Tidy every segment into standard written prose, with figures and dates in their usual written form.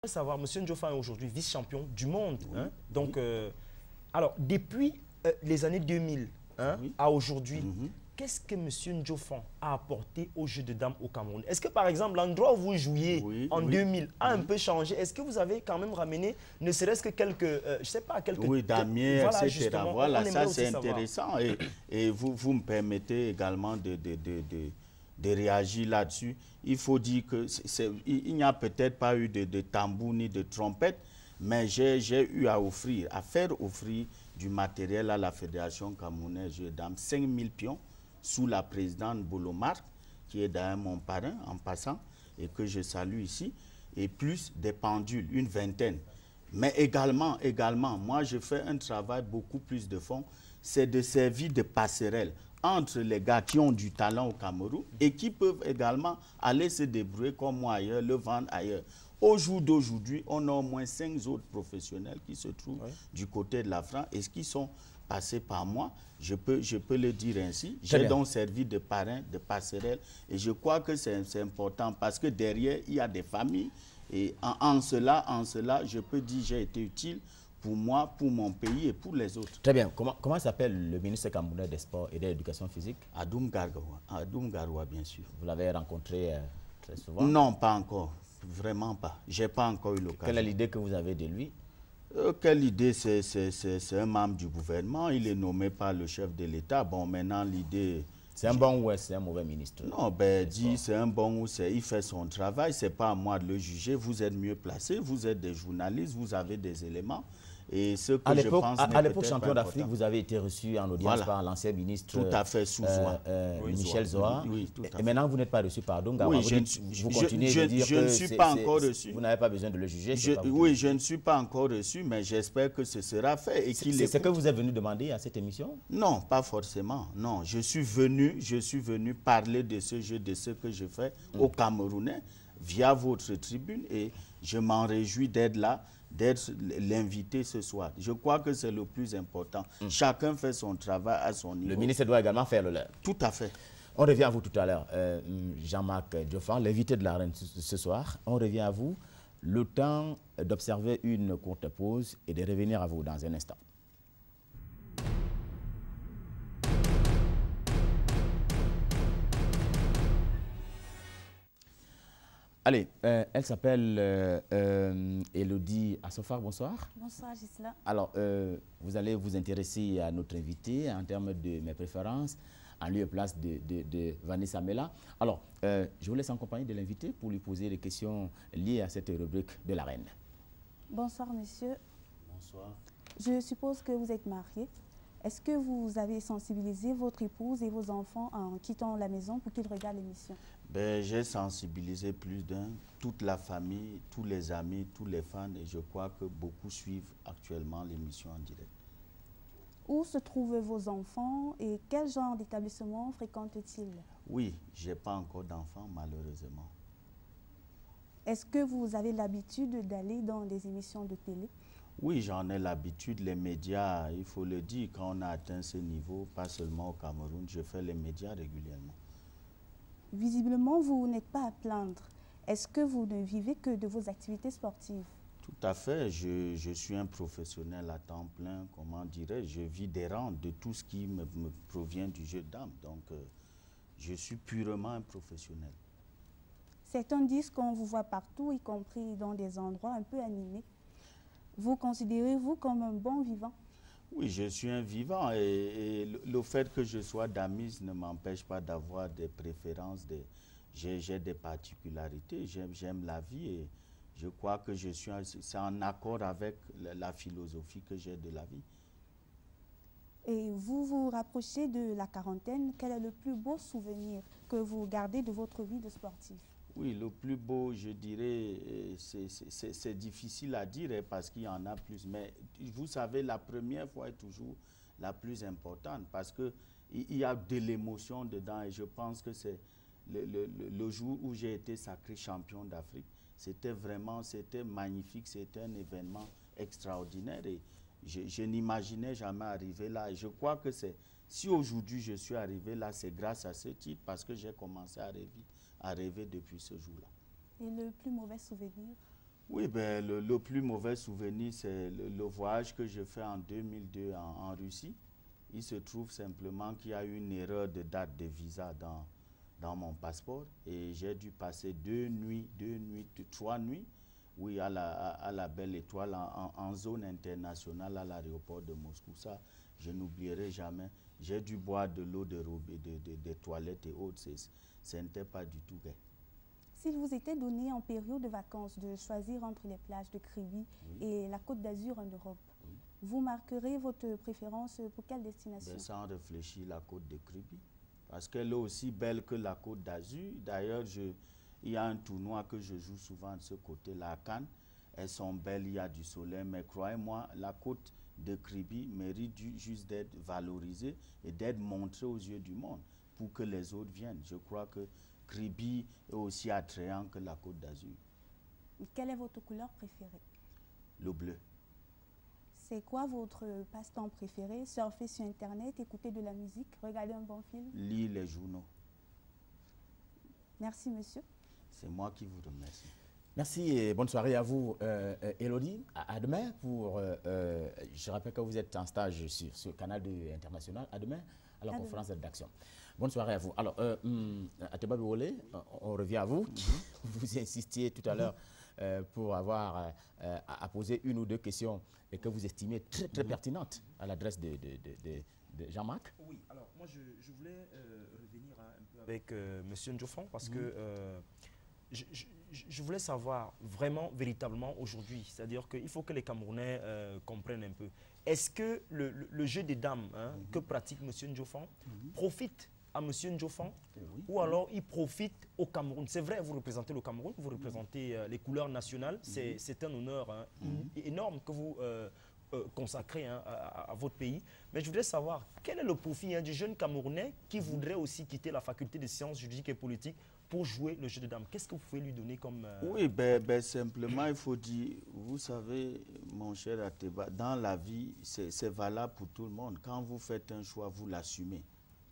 Savoir, M. Ndjofa est aujourd'hui vice-champion du monde. Oui, Hein? Donc, oui. alors, depuis les années 2000 hein, Oui. à aujourd'hui, qu'est-ce que M. Ndjofa a apporté au jeu de dames au Cameroun? Est-ce que, par exemple, l'endroit où vous jouiez en 2000 a un peu changé? Est-ce que vous avez quand même ramené, ne serait-ce que quelques, je ne sais pas, quelques... Oui, damiers, voilà, etc. justement, Voilà, ça aussi c'est savoir. intéressant. Et vous me permettez également de réagir là-dessus. Il faut dire que il n'y a peut-être pas eu de tambour ni de trompette, mais j'ai eu à faire offrir du matériel à la Fédération camerounaise Jeux dames, 5000 pions, sous la présidente Bolomar, qui est d'ailleurs mon parrain en passant, et que je salue ici, et plus des pendules, une vingtaine. Mais également, moi je fais un travail beaucoup plus de fond, c'est de servir de passerelle entre les gars qui ont du talent au Cameroun et qui peuvent également aller se débrouiller comme moi ailleurs, le vendre ailleurs. Au jour d'aujourd'hui, on a au moins 5 autres professionnels qui se trouvent du côté de la France et qui sont passés par moi, je peux le dire ainsi. J'ai donc servi de parrain, de passerelle et je crois que c'est important parce que derrière, il y a des familles et en cela, je peux dire j'ai été utile pour moi, pour mon pays et pour les autres. Très bien. Comment s'appelle le ministre camerounais des Sports et de l'Éducation physique? Adoum Gargawa. Adoum Gargawa, bien sûr. Vous l'avez rencontré très souvent? Non, pas encore. Vraiment pas. Je n'ai pas encore eu l'occasion. Quelle est l'idée que vous avez de lui? Quelle idée? C'est un membre du gouvernement. Il est nommé par le chef de l'État. Bon, maintenant, l'idée... C'est un bon ou c'est un mauvais ministre? Non, ben, c'est un bon ou il fait son travail. Ce n'est pas à moi de le juger. Vous êtes mieux placé. Vous êtes des journalistes. Vous avez des éléments. Et ce que à l'époque, champion d'Afrique, vous avez été reçu en audience par l'ancien ministre tout à fait, Michel Zoa. Oui, tout à fait. Et maintenant, vous n'êtes pas reçu par Donga. Oui, vous continuez de dire je ne suis pas encore reçu. Vous n'avez pas besoin de le juger. Oui, je ne suis pas encore reçu, mais j'espère que ce sera fait. C'est ce que vous êtes venu demander à cette émission? Non, pas forcément. Non, je suis venu parler de ce jeu, de ce que je fais aux Camerounais via votre tribune et je m'en réjouis d'être là, d'être l'invité ce soir. Je crois que c'est le plus important. Chacun fait son travail à son niveau. Le ministre doit également faire le leur. Tout à fait. On revient à vous tout à l'heure. Jean-Marc Ndjofa, l'invité de la reine ce soir. On revient à vous. Le temps d'observer une courte pause et de revenir à vous dans un instant. Allez, elle s'appelle Elodie Assofar, bonsoir. Bonsoir Gisela. Alors, vous allez vous intéresser à notre invité en termes de mes préférences, en lieu et place de Vanessa Mela. Alors, je vous laisse en compagnie de l'invité pour lui poser des questions liées à cette rubrique de la reine. Bonsoir monsieur. Bonsoir. Je suppose que vous êtes marié. Est-ce que vous avez sensibilisé votre épouse et vos enfants en quittant la maison pour qu'ils regardent l'émission? Ben, j'ai sensibilisé plus d'un, toute la famille, tous les amis, tous les fans et je crois que beaucoup suivent actuellement l'émission en direct. Où se trouvent vos enfants et quel genre d'établissement fréquentent-ils? Oui, je n'ai pas encore d'enfants malheureusement. Est-ce que vous avez l'habitude d'aller dans des émissions de télé? Oui, j'en ai l'habitude. Les médias, il faut le dire, quand on a atteint ce niveau, pas seulement au Cameroun, je fais les médias régulièrement. Visiblement, vous n'êtes pas à plaindre. Est-ce que vous ne vivez que de vos activités sportives? Tout à fait. Je suis un professionnel à temps plein, comment dirais-je. Je vis des rentes de tout ce qui me provient du jeu de dames. Donc, je suis purement un professionnel. Certains disent qu'on vous voit partout, y compris dans des endroits un peu animés. Vous considérez-vous comme un bon vivant? Oui, je suis un vivant et le fait que je sois damise ne m'empêche pas d'avoir des préférences. J'ai des particularités, j'aime la vie et je crois que c'est en accord avec la philosophie que j'ai de la vie. Et vous vous rapprochez de la quarantaine. Quel est le plus beau souvenir que vous gardez de votre vie de sportif? Oui, le plus beau, je dirais, c'est difficile à dire parce qu'il y en a plus. Mais vous savez, la première fois est toujours la plus importante parce qu'il y a de l'émotion dedans. Et je pense que c'est le jour où j'ai été sacré champion d'Afrique. C'était magnifique, c'était un événement extraordinaire. Et je n'imaginais jamais arriver là. Et je crois que si aujourd'hui je suis arrivé là, c'est grâce à ce titre parce que j'ai commencé à rêver depuis ce jour-là. Et le plus mauvais souvenir? Oui, ben, le plus mauvais souvenir, c'est le voyage que je fais en 2002 en Russie. Il se trouve simplement qu'il y a eu une erreur de date de visa dans mon passeport et j'ai dû passer 3 nuits, oui, à la Belle Étoile en zone internationale à l'aéroport de Moscou. Ça, je n'oublierai jamais. J'ai dû boire de l'eau de robinet, des toilettes et autres. Ce n'était pas du tout gai. S'il vous était donné en période de vacances de choisir entre les plages de Kribi et la Côte d'Azur en Europe, vous marquerez votre préférence pour quelle destination? Ben, sans réfléchir, la Côte de Kribi. Parce qu'elle est aussi belle que la Côte d'Azur. D'ailleurs, il y a un tournoi que je joue souvent de ce côté, la Cannes. Elles sont belles, il y a du soleil. Mais croyez-moi, la Côte de Kribi mérite juste d'être valorisée et d'être montrée aux yeux du monde pour que les autres viennent. Je crois que Kribi est aussi attrayant que la Côte d'Azur. Quelle est votre couleur préférée? Le bleu. C'est quoi votre passe-temps préféré? Surfer sur Internet, écouter de la musique, regarder un bon film? Lire les journaux. Merci, monsieur. C'est moi qui vous remercie. Merci et bonne soirée à vous, Élodie. À demain pour... je rappelle que vous êtes en stage sur ce canal international. À demain à la conférence d'action. Bonne soirée à vous. Alors, Ateba Biwole, on revient à vous. Vous insistiez tout à l'heure pour avoir à poser une ou deux questions et que vous estimez très pertinentes à l'adresse de Jean-Marc. Oui, alors moi je voulais revenir un peu avec M. Ndjofon parce que je voulais savoir vraiment, véritablement aujourd'hui, c'est-à-dire qu'il faut que les Camerounais comprennent un peu. Est-ce que le jeu des dames que pratique M. Ndjofon profite à M. Ndjofon ou alors il profite au Cameroun? C'est vrai, vous représentez le Cameroun, vous représentez les couleurs nationales, c'est un honneur énorme que vous consacrez à votre pays. Mais je voudrais savoir, quel est le profit du jeune Camerounais qui voudrait aussi quitter la faculté de sciences juridiques et politiques pour jouer le jeu de dames? Qu'est-ce que vous pouvez lui donner comme... Oui, simplement, il faut dire, vous savez, mon cher Ateba, dans la vie, c'est valable pour tout le monde. Quand vous faites un choix, vous l'assumez.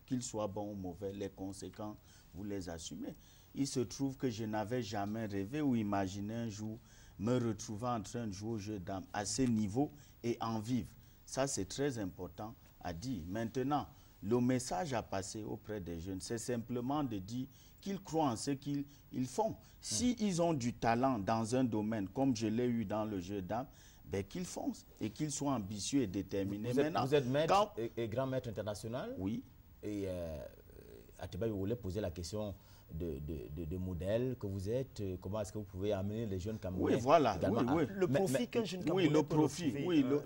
Qu'il soit bon ou mauvais, les conséquences, vous les assumez. Il se trouve que je n'avais jamais rêvé ou imaginé un jour me retrouver en train de jouer au jeu de dames à ce niveau et en vivre. Ça, c'est très important à dire. Maintenant, le message à passer auprès des jeunes, c'est simplement de dire qu'ils croient en ce qu'ils font. S'ils ont du talent dans un domaine, comme je l'ai eu dans le jeu de dames, ben, qu'ils foncent et qu'ils soient ambitieux et déterminés. Vous êtes maître et grand maître international. Oui. Et Ateba Biwole posait la question de modèle que vous êtes. Comment est-ce que vous pouvez amener les jeunes Camerounais? Oui, voilà. Le profit qu'un jeune Camerounais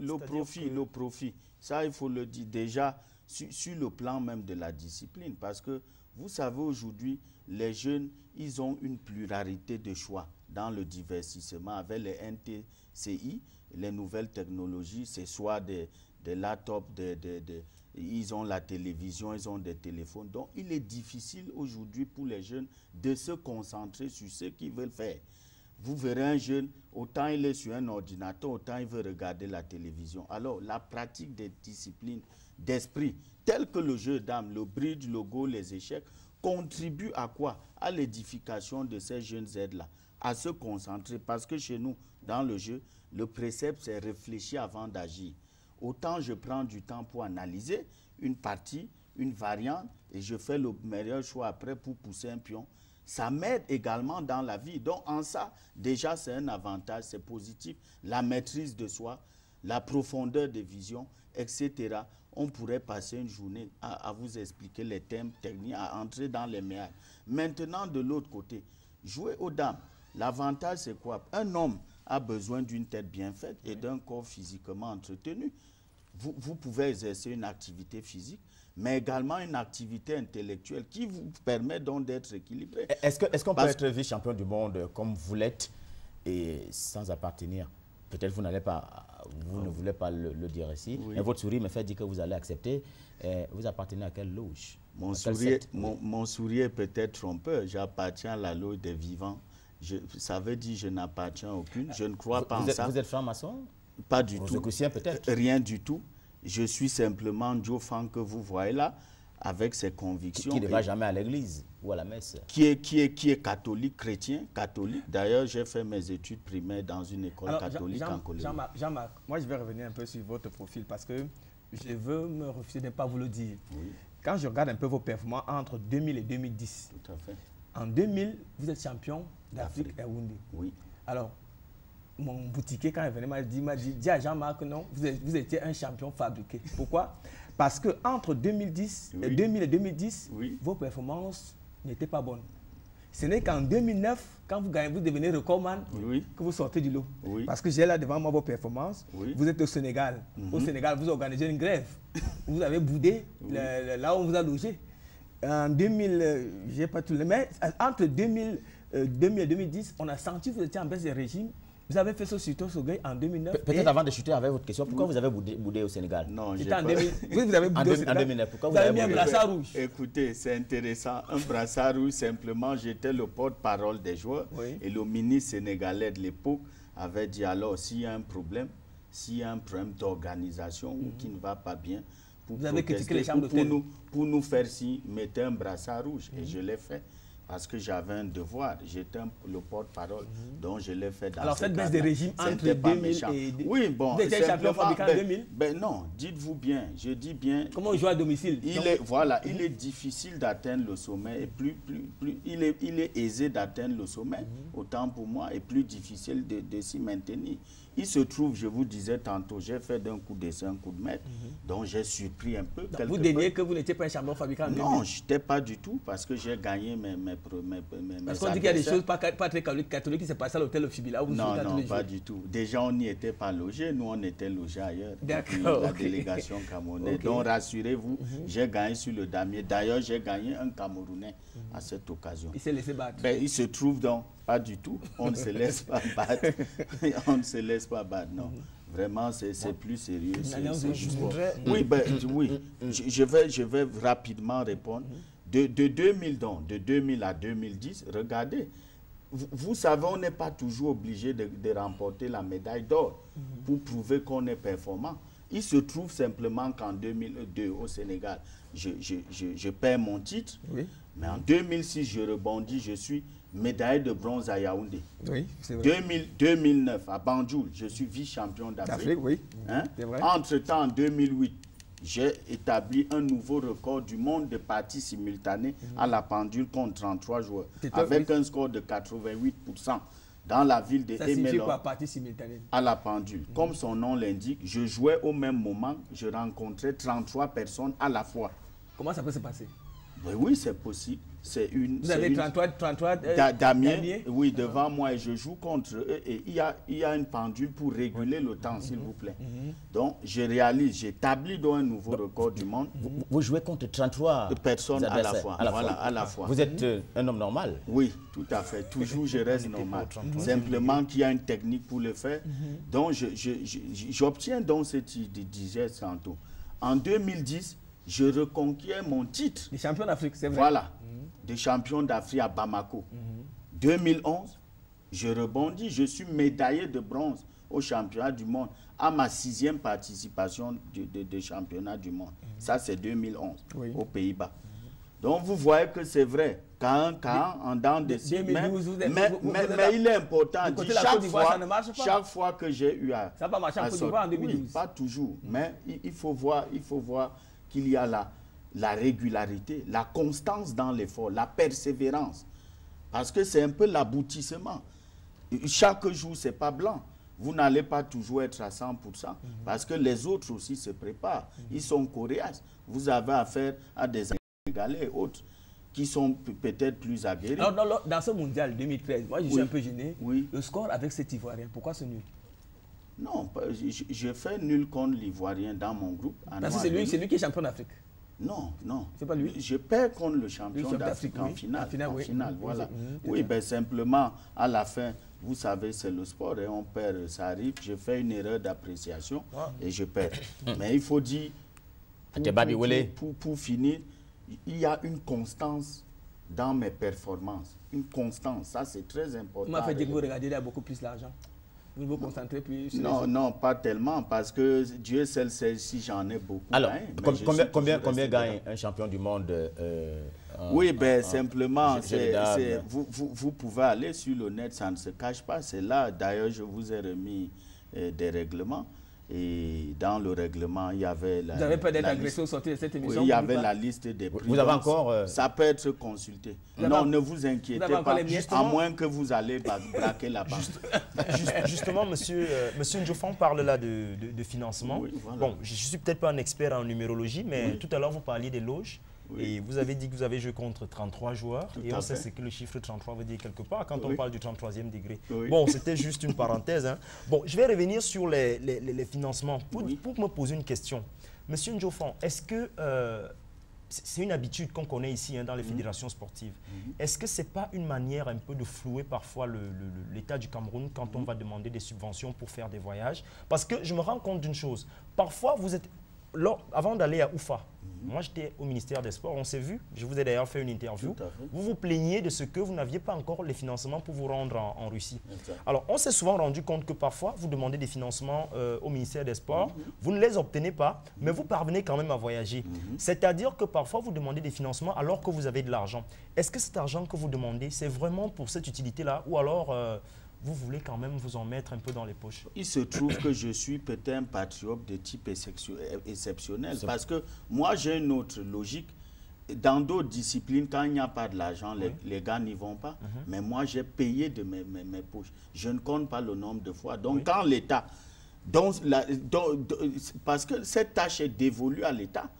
le profit. Ça, il faut le dire déjà sur le plan même de la discipline. Parce que vous savez, aujourd'hui, les jeunes, ils ont une pluralité de choix dans le divertissement avec les NTCI, les nouvelles technologies, c'est soit des laptops, ils ont la télévision, ils ont des téléphones. Donc, il est difficile aujourd'hui pour les jeunes de se concentrer sur ce qu'ils veulent faire. Vous verrez un jeune, autant il est sur un ordinateur, autant il veut regarder la télévision. Alors, la pratique des disciplines d'esprit, telles que le jeu d'âme, le bridge, le go, les échecs, contribue à quoi? À l'édification de ces jeunes aides-là, à se concentrer. Parce que chez nous, dans le jeu, le précepte, c'est réfléchir avant d'agir. Autant je prends du temps pour analyser une partie, une variante, et je fais le meilleur choix après pour pousser un pion. Ça m'aide également dans la vie. Donc, en ça, déjà, c'est un avantage, c'est positif. La maîtrise de soi, la profondeur de vision, etc. On pourrait passer une journée à vous expliquer les thèmes techniques, à entrer dans les méandres. Maintenant, de l'autre côté, jouer aux dames, l'avantage, c'est quoi? Un homme a besoin d'une tête bien faite et d'un corps physiquement entretenu. Vous pouvez exercer une activité physique, mais également une activité intellectuelle qui vous permet donc d'être équilibré. Est-ce qu'on peut être vice-champion du monde comme vous l'êtes et sans appartenir? Peut-être vous n'allez pas, vous ne voulez pas le dire ici, mais votre sourire me fait dire que vous allez accepter. Vous appartenez à quelle loge? Mon sourire est peut-être trompeur. J'appartiens à la loge des vivants. Ça veut dire que je n'appartiens à aucune. Je ne crois pas en ça. Vous êtes franc-maçon? Pas du tout. Rosicrucien peut-être? Rien du tout. Je suis simplement Ndjofon que vous voyez là. avec ses convictions. Qui ne va jamais à l'église ou à la messe. Qui est catholique, chrétien, catholique. D'ailleurs, j'ai fait mes études primaires dans une école catholique en Colombie. Jean-Marc, moi je vais revenir un peu sur votre profil parce que je veux me refuser de ne pas vous le dire. Oui. Quand je regarde un peu vos performances entre 2000 et 2010, Tout à fait. En 2000, vous êtes champion d'Afrique à Yaoundé. Oui. Alors, mon boutiquier, quand il venait, m'a dit, dis à Jean-Marc, non, vous étiez un champion fabriqué. Pourquoi? Parce qu'entre 2010 et 2000 et 2010, vos performances n'étaient pas bonnes. Ce n'est qu'en 2009, quand vous gagnez, vous devenez recordman, que vous sortez du lot. Parce que j'ai là devant moi vos performances. Vous êtes au Sénégal. Au Sénégal, vous organisez une grève. Vous avez boudé là où on vous a logé. En 2000, je n'ai pas tout le... Mais entre 2000 et 2010, on a senti que vous étiez en baisse de régime. Vous avez fait ça sur Tosogueil en 2009. Peut-être avant de chuter avec votre question, pourquoi vous avez boudé au Sénégal? Non, j'ai pas... Vous avez boudé au Sénégal. En 2009, pourquoi vous avez mis un brassard rouge? Écoutez, c'est intéressant. Un brassard rouge, simplement, j'étais le porte-parole des joueurs. Et le ministre sénégalais de l'époque avait dit alors, s'il y a un problème, d'organisation ou qui ne va pas bien, vous avez critiqué les chambres d'hôtel. Pour nous faire si, mettez un brassard rouge. Et je l'ai fait. Parce que j'avais un devoir, j'étais le porte-parole, donc je l'ai fait dans alors cette baisse de régime entre 2000 et... Oui, bon, vous étiez champion fabricant en 2000? Ben non, dites-vous bien, je dis bien... Comment on joue à domicile? Il est difficile d'atteindre le sommet, et il est aisé d'atteindre le sommet, autant pour moi, et plus difficile de s'y maintenir. Il se trouve, je vous disais tantôt, j'ai fait d'un coup d'essai, un coup de maître, donc j'ai surpris un peu. Vous déniez que vous n'étiez pas un champion fabricant en 2000? Non, je n'étais pas du tout, parce que j'ai gagné mes parce qu'on dit qu'il y a des choses pas très catholiques qui se passent à l'hôtel Fibila. Non, pas du tout. Déjà, on n'y était pas logés, nous on était logés ailleurs. D'accord. La délégation camerounaise. Donc rassurez-vous, j'ai gagné sur le damier. D'ailleurs, j'ai gagné un Camerounais à cette occasion. Il s'est laissé battre. Ben, il se trouve donc, pas du tout. On ne se laisse pas battre. On ne se laisse pas battre, non. Vraiment, c'est plus sérieux. Oui, je vais rapidement répondre. De 2000 à 2010, regardez, vous savez, on n'est pas toujours obligé de remporter la médaille d'or pour prouver qu'on est performant. Il se trouve simplement qu'en 2002, au Sénégal, je perds mon titre, mais en 2006, je rebondis, je suis médaillé de bronze à Yaoundé. Oui, c'est vrai. 2009, à Banjul, je suis vice-champion d'Afrique. C'est vrai. Entre-temps, en 2008, j'ai établi un nouveau record du monde de parties simultanées à la pendule contre 33 joueurs, avec un score de 88% dans la ville de Emelon. Ça signifie quoi, partie simultanée? À la pendule. Comme son nom l'indique, je jouais au même moment, je rencontrais 33 personnes à la fois. Comment ça peut se passer? Ben oui, c'est possible. Vous avez 33 Damien, oui, devant moi, et je joue contre eux. Et il y a une pendule pour réguler le temps, s'il vous plaît. Donc, j'établis donc un nouveau record du monde. Vous jouez contre 33 personnes à la fois. À la fois. Vous êtes un homme normal? Oui, tout à fait. Toujours, je reste normal. Simplement qu'il y a une technique pour le faire. Donc, j'obtiens donc ce que je disais tantôt. En 2010, je reconquiers mon titre. Les champions d'Afrique, c'est vrai. Voilà, des champions d'Afrique à Bamako. 2011, je rebondis, je suis médaillé de bronze au championnat du monde, à ma 6e participation de championnat du monde. Ça, c'est 2011, aux Pays-Bas. Donc, vous voyez que c'est vrai, quand en dents de scie, mais il est important, chaque fois que j'ai eu à... Ça n'a pas marché en Côte d'Ivoire en 2012. Oui, pas toujours, mais il faut voir qu'il y a la régularité, la constance dans l'effort, la persévérance. Parce que c'est un peu l'aboutissement. Chaque jour, ce n'est pas blanc. Vous n'allez pas toujours être à 100%. Parce que les autres aussi se préparent. Ils sont coriaces. Vous avez affaire à des Sénégalais et autres qui sont peut-être plus aguerris. Alors, dans ce mondial 2013, moi je suis un peu gêné. Oui. Le score avec cet Ivoirien, pourquoi ce nul? Non, je fais nul contre l'Ivoirien dans mon groupe. Parce que c'est lui qui est champion d'Afrique. Non. C'est pas lui. Je perds contre le champion d'Afrique en finale. Voilà. Oui, ben simplement, à la fin, vous savez, c'est le sport et on perd, ça arrive. Je fais une erreur d'appréciation et je perds. Mais il faut dire, pour finir, il y a une constance dans mes performances. Une constance, ça c'est très important. Vous m'avez fait dire que vous regardez là beaucoup plus l'argent. Vous vous concentrez plus sur Non, non, pas tellement, parce que Dieu seul sait si j'en ai beaucoup. Alors, combien gagne gagne un champion du monde Oui, ben simplement, vous pouvez aller sur le net, ça ne se cache pas. C'est là, d'ailleurs, je vous ai remis des règlements. Et dans le règlement, il y avait la... Vous avez peur d'être agressé au sortir de cette émission? Oui, il y avait la liste des prix. Vous avez encore... Ça peut être consulté. Non, ne vous inquiétez pas, à moins que vous allez braquer la banque. Justement, monsieur Ndiofan parle là de financement. Oui, voilà. Bon, je ne suis peut-être pas un expert en numérologie, mais tout à l'heure, vous parliez des loges. Oui. Et vous avez dit que vous avez joué contre 33 joueurs. Et on sait ce que le chiffre 33 veut dire quelque part quand on parle du 33e degré. Oui. Bon, c'était juste une parenthèse. Hein. Bon, je vais revenir sur les financements pour me poser une question. Monsieur Ndiofan, est-ce que c'est une habitude qu'on connaît ici dans les fédérations sportives? Est-ce que ce n'est pas une manière un peu de flouer parfois l'État du Cameroun quand on va demander des subventions pour faire des voyages? Parce que je me rends compte d'une chose. Parfois, vous êtes... avant d'aller à Oufa, moi j'étais au ministère des Sports, on s'est vu, je vous ai d'ailleurs fait une interview, vous vous plaignez de ce que vous n'aviez pas encore les financements pour vous rendre en Russie. Alors on s'est souvent rendu compte que parfois vous demandez des financements au ministère des Sports, vous ne les obtenez pas, mais vous parvenez quand même à voyager. C'est-à-dire que parfois vous demandez des financements alors que vous avez de l'argent. Est-ce que cet argent que vous demandez, c'est vraiment pour cette utilité-là ou alors... vous voulez quand même vous en mettre un peu dans les poches? Il se trouve que je suis peut-être un patriote de type exceptionnel parce que moi, j'ai une autre logique. Dans d'autres disciplines, quand il n'y a pas de l'argent, les gars n'y vont pas. Mais moi, j'ai payé de mes poches. Je ne compte pas le nombre de fois. Donc, quand l'État... parce que cette tâche est dévolue à l'État.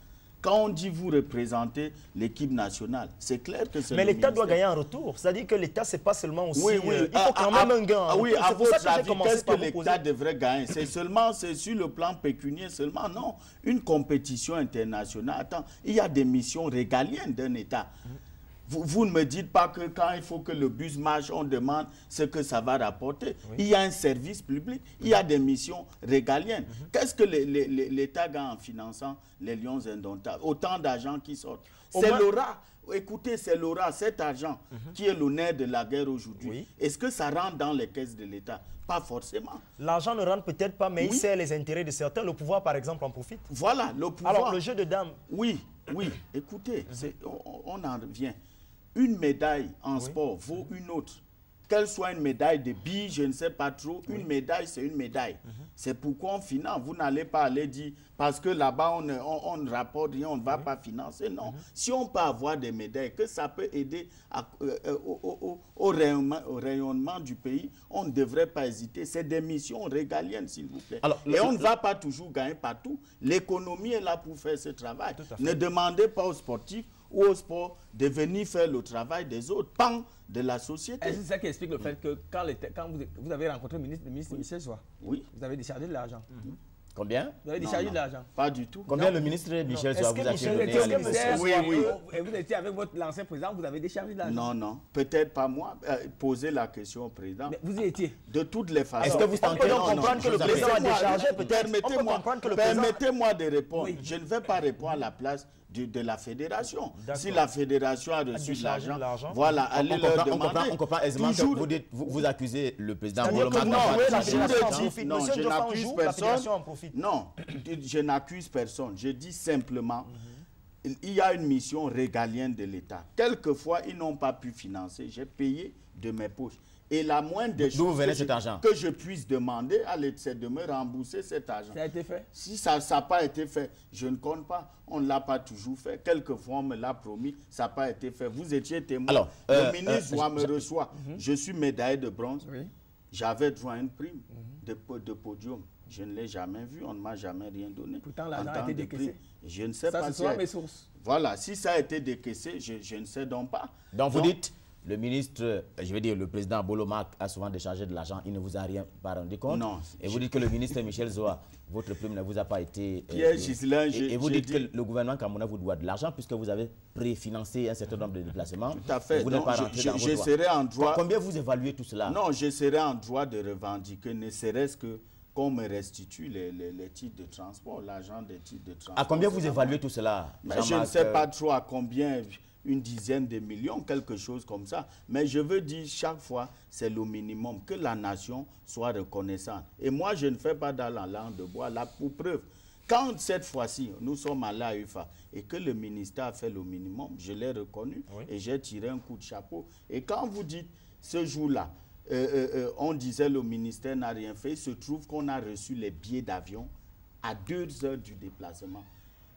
Quand on dit vous représentez l'équipe nationale, c'est clair que c'est... Mais l'État doit gagner un retour. C'est-à-dire que l'État, ce n'est pas seulement aussi... il faut quand même un gain. Oui, à votre avis, qu'est-ce que l'État devrait gagner? C'est sur le plan pécunier seulement? Non. Une compétition internationale. Attends, il y a des missions régaliennes d'un État. Vous ne me dites pas que quand il faut que le bus marche, on demande ce que ça va rapporter. Il y a un service public, il y a des missions régaliennes. Qu'est-ce que l'État gagne en finançant les Lions indomptables? Autant d'argent qui sortent. C'est l'aura. Écoutez, c'est l'aura, cet argent qui est le nerf de la guerre aujourd'hui. Est-ce que ça rentre dans les caisses de l'État? Pas forcément. L'argent ne rentre peut-être pas, mais il sert les intérêts de certains. Le pouvoir, par exemple, en profite. Voilà, le pouvoir. Alors, le jeu de dames. Oui. Écoutez, on en revient. Une médaille en sport vaut une autre. Qu'elle soit une médaille de billes, je ne sais pas trop, une médaille, c'est une médaille. C'est pourquoi on finance. Vous n'allez pas aller dire, parce que là-bas, on ne rapporte rien, on ne va pas financer. Non. Si on peut avoir des médailles, que ça peut aider au rayonnement du pays, on ne devrait pas hésiter. C'est des missions régaliennes, s'il vous plaît. Alors, et on ne va pas toujours gagner partout. L'économie est là pour faire ce travail. Ne demandez pas aux sportifs ou au sport de venir faire le travail des autres pans de la société. Est-ce que c'est ça qui explique le fait que quand vous avez rencontré le ministre Michel Joa, vous avez déchargé de l'argent? Combien? Vous avez déchargé de l'argent? Pas du tout. Combien le ministre Michel Joa vous a donné? Oui. Et vous étiez avec l'ancien président, vous avez déchargé de l'argent? Non. Peut-être pas moi. Posez la question au président. Mais vous y étiez? De toutes les façons. Est-ce que vous tentez de comprendre que le président a déchargé? Permettez-moi de répondre. Je ne vais pas répondre à la place de la fédération. Si la fédération a reçu l'argent, voilà, allez leur demander. On comprend aisément que vous accusez le président Bolomak. Non, je n'accuse personne. Non, je n'accuse personne. Je dis simplement, il y a une mission régalienne de l'État. Quelquefois, ils n'ont pas pu financer. J'ai payé de mes poches. Et la moindre des choses que je puisse demander, c'est de me rembourser cet argent. Ça a été fait? Si ça n'a pas été fait, je ne compte pas. On ne l'a pas toujours fait. Quelquefois, on me l'a promis, ça n'a pas été fait. Vous étiez témoin. Alors, le ministre me reçoit. Je suis médaillé de bronze. J'avais droit à une prime de podium. Je ne l'ai jamais vu, on ne m'a jamais rien donné. Pourtant, l'argent a été décaissé. Je ne sais pas si... Ça, ce sont mes sources. Voilà, si ça a été décaissé, je ne sais donc pas. Donc, vous dites... Le ministre, je veux dire, le président Bolomak a souvent déchargé de l'argent, il ne vous a rien pas rendu compte. Non. Et vous dites que le ministre Michel Joa, votre prime ne vous a pas été... et vous dites que le gouvernement camerounais vous doit de l'argent puisque vous avez préfinancé un certain nombre de déplacements. Tout à fait. Vous n'êtes pas rentré dans vos droits. En droit... Combien vous évaluez tout cela? Non, je serai en droit de revendiquer, ne serait-ce que qu'on me restitue les titres de transport, l'argent des titres de transport. À combien vous évaluez tout cela? Je ne sais pas trop à combien... une dizaine de millions, quelque chose comme ça. Mais je veux dire, chaque fois, c'est le minimum, que la nation soit reconnaissante. Et moi, je ne fais pas dans la langue de bois. Là, pour preuve, quand cette fois-ci, nous sommes allés à UFA et que le ministère a fait le minimum, je l'ai reconnu et j'ai tiré un coup de chapeau. Et quand vous dites, ce jour-là, on disait le ministère n'a rien fait, il se trouve qu'on a reçu les billets d'avion à 2 heures du déplacement.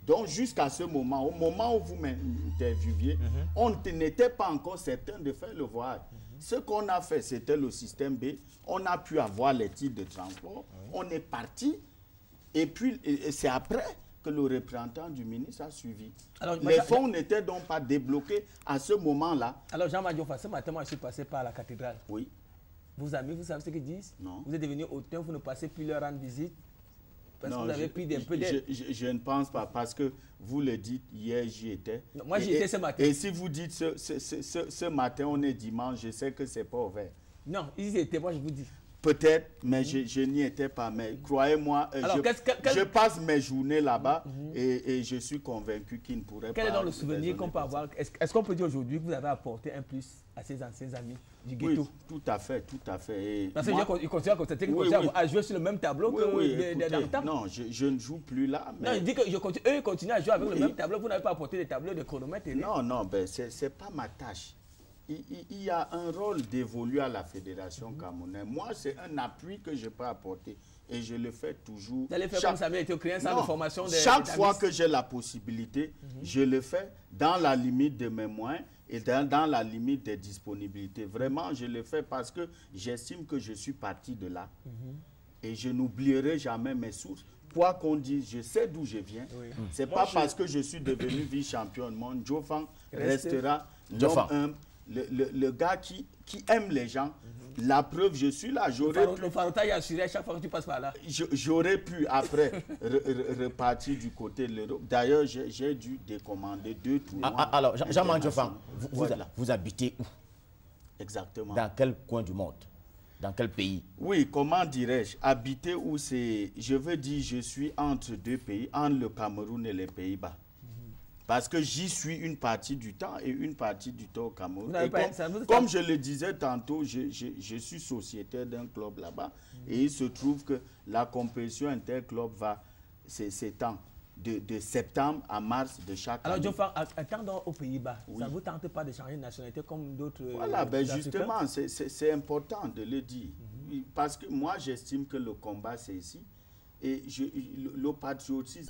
Donc, jusqu'à ce moment, au moment où vous m'interviewiez, on n'était pas encore certain de faire le voyage. Ce qu'on a fait, c'était le système B. On a pu avoir les titres de transport. On est parti. Et puis, c'est après que le représentant du ministre a suivi. Alors, les fonds n'étaient donc pas débloqués à ce moment-là. Alors, Jean-Marc Diofa, ce matin, moi, je suis passé par la cathédrale. Oui. Vos amis, vous savez ce qu'ils disent? Non. Vous êtes devenu auteur, vous ne passez plus leur rendre visite. Parce non, que vous avez pris un peu d'aide. Je ne pense pas, parce que vous le dites, hier j'y étais. Non, moi j'y étais ce matin. Et si vous dites ce matin, on est dimanche, je sais que ce n'est pas ouvert. Non, ils y étaient, moi je vous dis. Peut-être, mais je n'y étais pas. Mais croyez-moi, je passe mes journées là-bas et je suis convaincu qu'il ne pourrait pas... Quel est donc le souvenir qu'on peut avoir? Est-ce qu'on peut dire aujourd'hui que vous avez apporté un plus à ces anciens amis du ghetto? Oui, tout à fait, tout à fait. Et parce qu'ils continuent à constater qu'ils continuent à jouer sur le même tableau que dans le temps. Non, je ne joue plus là. Mais... Non, je dis qu'eux continuent à jouer avec le même tableau. Vous n'avez pas apporté des tableaux de chronomètre. Non, ben, ce n'est pas ma tâche. Il y a un rôle dévolu à la Fédération camerounaise. Moi, c'est un appui que je peux apporter et je le fais toujours. Vous allez faire comme ça, mais tu créé un centre de formation. Chaque fois que j'ai la possibilité, je le fais dans la limite de mes moyens et dans la limite des disponibilités. Vraiment, je le fais parce que j'estime que je suis parti de là et je n'oublierai jamais mes sources. Quoi qu'on dise, je sais d'où je viens. C'est pas parce que je suis devenu vice-champion du monde. Jofang restera l'homme humble. Le gars qui aime les gens, la preuve, je suis là. Le Farota est assuré à chaque fois que tu passes par là. J'aurais pu, après, repartir du côté de l'Europe. D'ailleurs, j'ai dû décommander 2 tournois. Alors, Jean-Marc Diofa, vous habitez où? Exactement. Dans quel coin du monde? Dans quel pays? Oui, comment dirais-je? Habiter où c'est... Je veux dire, je suis entre 2 pays, entre le Cameroun et les Pays-Bas. Parce que j'y suis une partie du temps et une partie du temps au Cameroun. Comme je le disais tantôt, je suis sociétaire d'un club là-bas. Et il se trouve que la compétition interclub s'étend de septembre à mars de chaque année. Alors, Diofa, attendant aux Pays-Bas, ça ne vous tente pas de changer de nationalité comme d'autres... Voilà, ben justement, c'est important de le dire. Parce que moi, j'estime que le combat, c'est ici. Et le patriotisme...